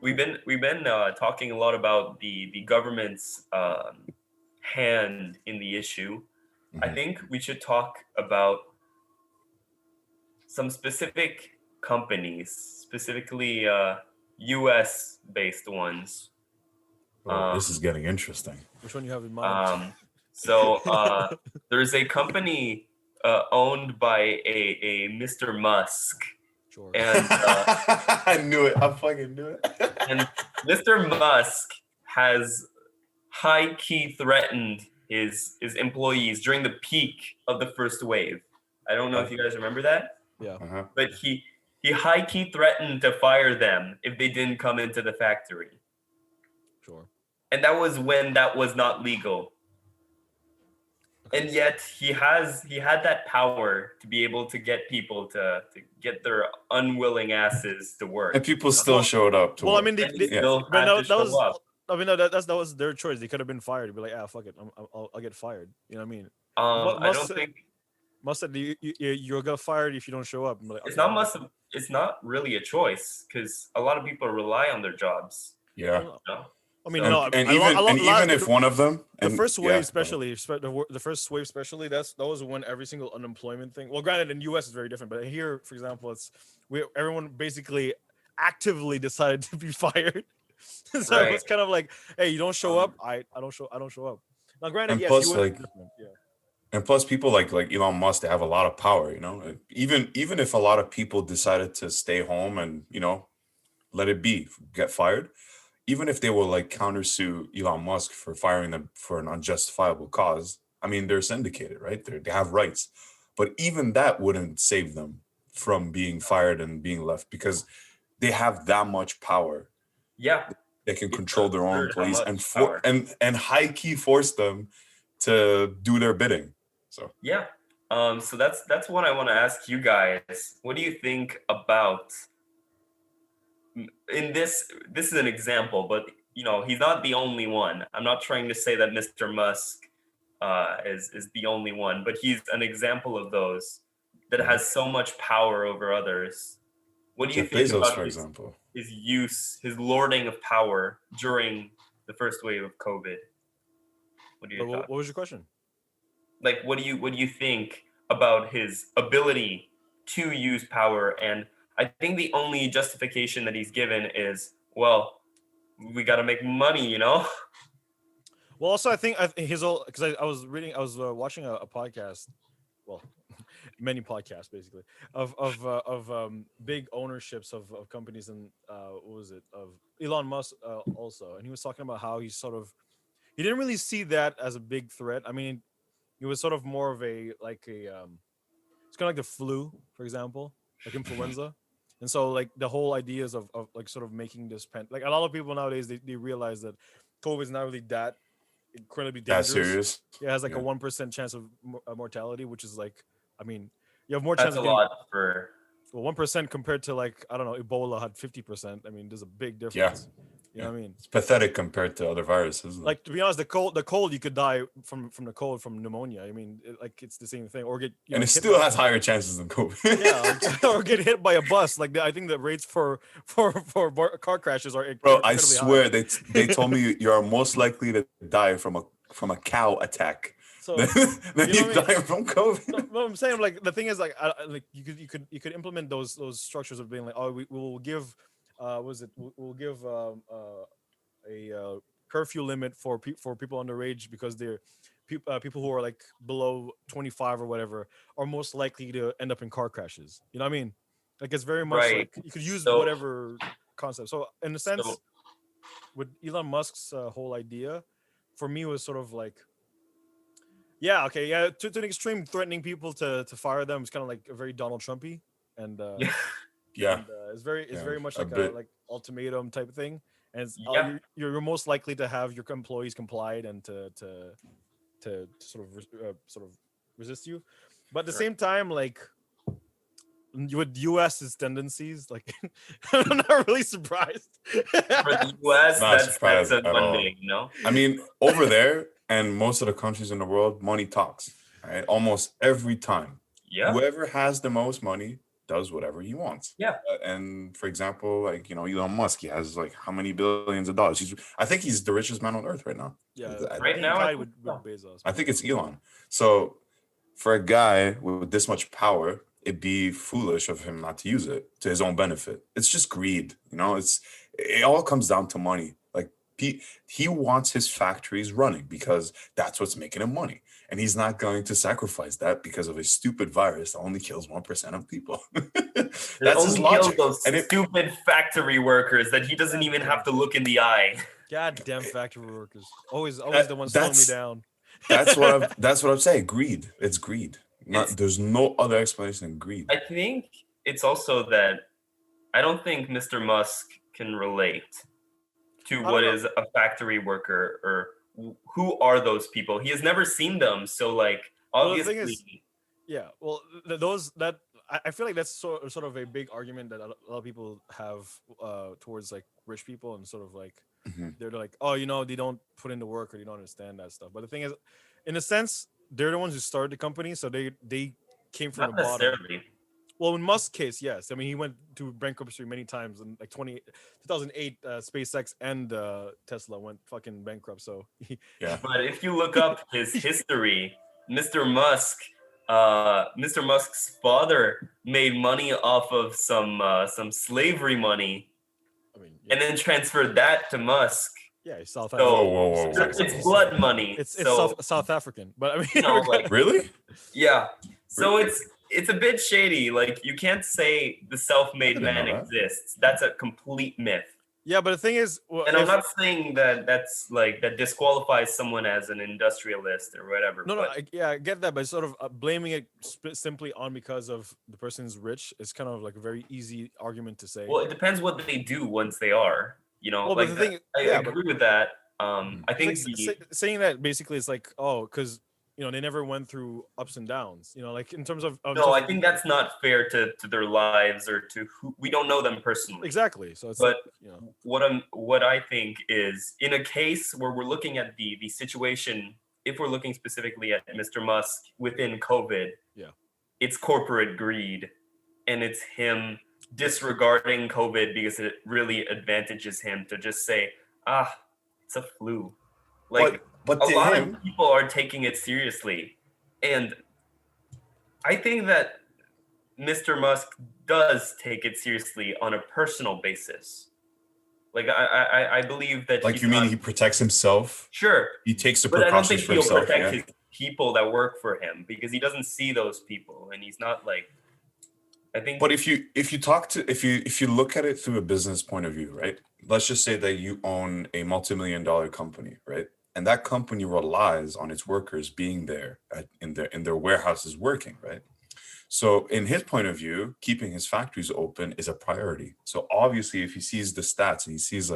we've been talking a lot about the government's hand in the issue. I Mhm. think we should talk about some specific companies, specifically U.S. based ones. Oh, this is Um, getting interesting. Which one you have in mind? um, so there's a company owned by a Mr. Musk, Sure. and I knew it. I fucking knew it. and Mr. Musk has high key threatened his employees during the peak of the first wave. I don't know if you guys remember that, Yeah. Uh-huh. but he high key threatened to fire them if they didn't come into the factory. Sure. And that was when that was not legal. And yet he had that power to be able to get people to get their unwilling asses to work. And people still showed up to Well, I work. mean, And he still but had no, to that show was. up. I mean, no, that was their choice. They could have been fired. They'd be like, ah, fuck it, I'll get fired. You know what I mean? I don't think Musk said you'll get fired if you don't show up. I'm like, it's okay, not much. It's not really a choice because a lot of people rely on their jobs. Yeah. You know? I mean, So- no, And a lot- a lot- even if one of them, the and first yeah, wave, go ahead. especially the first wave, especially that was when every single unemployment thing. Well, granted, in the U.S. it's very different, but here, for example, everyone basically actively decided to be fired. So Right. it's kind of like, hey, you don't show up, I don't show up. Now, granted, And yes, plus, US like- is different. Yeah, And plus, people like Elon Musk, they have a lot of power. You know, even if a lot of people decided to stay home and let it be, get fired, even if they will like countersue Elon Musk for firing them for an unjustifiable cause, I mean, they're syndicated, right? They have rights, but even that wouldn't save them from being fired and being left because they have that much power. Yeah. They can It's control their own absurd how employees much and power. and high key force them to do their bidding. So. Yeah. So that's what I want to ask you guys. What do you think about in this is an example, but he's not the only one. I'm not trying to say that Mr. Musk is the only one, but he's an example of those that has so much power over others. What do you Jeff think Bezos, about for example. his use, his lording of power during the first wave of COVID? What are your but thoughts? what was your question? Like, what do you think about his ability to use power? And I think the only justification that he's given is, well, we got to make money, Well, also I think his whole, because I was watching a podcast, well, many podcasts basically of big ownerships of companies, and what was it, of Elon Musk also, and he was talking about how he didn't really see that as a big threat. I mean, it was sort of more of it's kind of like the flu, for example, like influenza. And so like the whole ideas of like sort of making this like a lot of people nowadays, they realize that COVID is not really that incredibly That dangerous. serious? It has like Yeah. a 1% chance of mortality, which is like, I mean, you have more that's chance a of getting, lot for. well, 1% compared to, like, I don't know, Ebola had 50%. I mean, there's a big difference. You know what I mean? It's pathetic compared to other viruses. Like, to be honest, the cold, you could die from the cold from pneumonia. I mean, it's the same thing. Or get and it hit still by- has higher chances than COVID. yeah, or get hit by a bus. Like, I think the rates for car crashes are Bro, I incredibly swear high. they told me you're most likely to die from a cow attack So than you know you what I die from COVID. no, I'm saying, like, the thing is, like, like you could implement those structures of being like, oh, we will give, we'll give a curfew limit for people underage because they're people who are like below 25 or whatever are most likely to end up in car crashes. You know what I mean? Like, it's very much Right. like you could use So- whatever concept. So in a sense, So- with Elon Musk's whole idea, for me was sort of like, yeah, okay, yeah, to an extreme, threatening people to fire them is kind of like a very Donald Trumpy, and Yeah. Yeah. and, it's very much a like a bit. like ultimatum type of thing, and it's, Yeah. you're most likely to have your employees complied and to sort of resist you, but at the Sure. same time, like, with US's tendencies, like, I'm not really surprised. For the US, Not that's surprised a at all. Monday, you know? I mean, over there and most of the countries in the world, money talks. Right? Almost every time. Yeah. Whoever has the most money does whatever he wants. Yeah. And for example, like, you know, Elon Musk, he has like how many billions of dollars? I think he's the richest man on earth right now. Yeah, Right he now, tied with Bezos. I think it's Elon. So for a guy with this much power, it'd be foolish of him not to use it to his own benefit. It's just greed, you know. It all comes down to money. Like he wants his factories running because that's what's making him money, and he's not going to sacrifice that because of a stupid virus that only kills 1% of people. That's his only logic. kills those And stupid factory workers that he doesn't even have to look in the eye. Goddamn factory workers. Always the ones slowing me down. that's what I'm saying. Greed. It's greed. There's no other explanation than greed. I think it's also that I don't think Mr. Musk can relate to what is a factory worker or who are those people. He has never seen them, so like obviously. Well, the thing is, yeah, well, those that I feel like that's sort of a big argument that a lot of people have towards like rich people, and sort of like they're like, oh, you know, they don't put in the work or they don't understand that stuff. But the thing is, in a sense, they're the ones who started the company, so they came from the bottom. Well, in Musk's case, yes. I mean, he went to bankruptcy many times. In like 2008, SpaceX and Tesla went fucking bankrupt. So yeah. But if you look up his history, Mr. Musk's father made money off of some slavery money, I mean, and then transferred that to Musk. Yeah, he's South African. African. Whoa. It's blood money. It's so, South African, but I mean, you know, like, really? Yeah. So really? it's a bit shady. Like, you can't say the self-made man exists. That's a complete myth. Yeah, but the thing is, and I'm not saying that that's like that disqualifies someone as an industrialist or whatever. No, I get that, but sort of blaming it simply on because of the person's rich is kind of like a very easy argument to say. Well, it depends what they do once they are. You know, well, like but the thing, I agree with that. I think saying that basically is like, oh, because you know they never went through ups and downs. You know, like in terms of no, I think that's not fair to their lives or to who we don't know them personally. Exactly. So it's but like, you know, what I think is in a case where we're looking at the situation, if we're looking specifically at Mr. Musk within COVID, it's corporate greed, and it's him disregarding COVID because it really advantages him to just say, it's a flu. Like, but a lot of people are taking it seriously. And I think that Mr. Musk does take it seriously on a personal basis. Like, I believe that. Like, you mean he protects himself? Sure. He takes the precautions for himself. But I don't think he'll protect his people that work for him because he doesn't see those people, and he's not like. I think. But if you look at it through a business point of view, right? Let's just say that you own a multi-million-dollar company, right? And that company relies on its workers being there in their warehouses working, right? So in his point of view, keeping his factories open is a priority. So obviously, if he sees the stats and he sees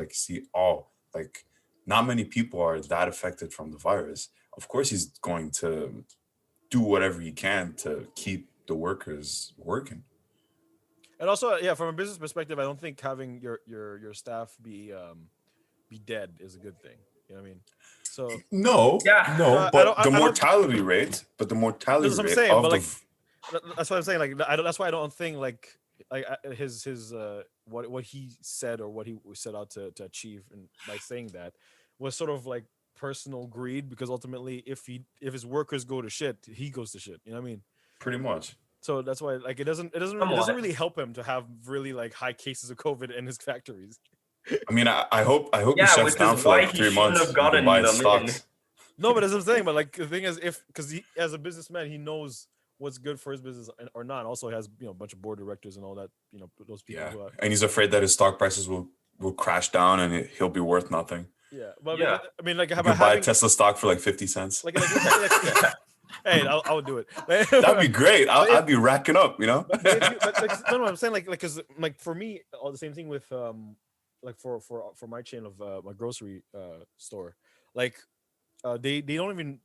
not many people are that affected from the virus, of course he's going to do whatever he can to keep the workers working. And also, from a business perspective, I don't think having your staff be dead is a good thing. You know what I mean? So but the mortality rate. That's what I'm saying. But like, that's what I'm saying. Like, that's why I don't think like his what he said or what he set out to achieve, and by saying that was sort of like personal greed, because ultimately, if his workers go to shit, he goes to shit. You know what I mean? Pretty much. So that's why, like, it doesn't really help him to have really like high cases of COVID in his factories. I mean, I hope he shuts down for like 3 months. Have gotten them stocks. No, but that's what I'm saying. But like, the thing is, because he, as a businessman, he knows what's good for his business or not. Also, he has a bunch of board directors and all that. Those people. Yeah, and he's afraid that his stock prices will crash down and he'll be worth nothing. Yeah, but I mean, like, you could buy Tesla stock for like 50 cents. Hey, I would do it. That'd be great. I'd be racking up, But no, I'm saying because for me, all the same thing with like for my chain of my grocery store, like they don't even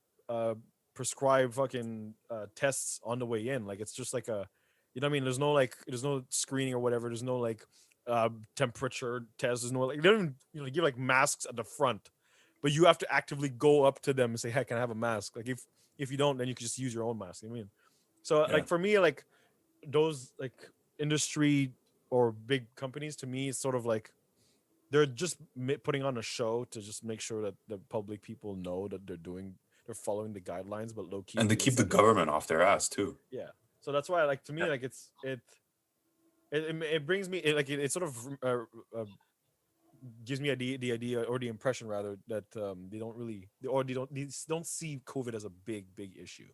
prescribe fucking tests on the way in. Like, it's just like you know what I mean? There's no screening or whatever. There's no like temperature test. There's no like, they don't even give like masks at the front, but you have to actively go up to them and say, hey, can I have a mask? Like, if you don't, then you can just use your own mask. You know what I mean? So like, for me, like those, like, industry or big companies, to me, it's sort of like they're just putting on a show to just make sure that the public people know that they're following the guidelines, but low key And to from keep the inside, government off their ass too. yeah. So that's why, like, to me, Yeah. like it brings me it sort of gives me the idea or the impression rather that they don't really, or they don't see COVID as a big issue.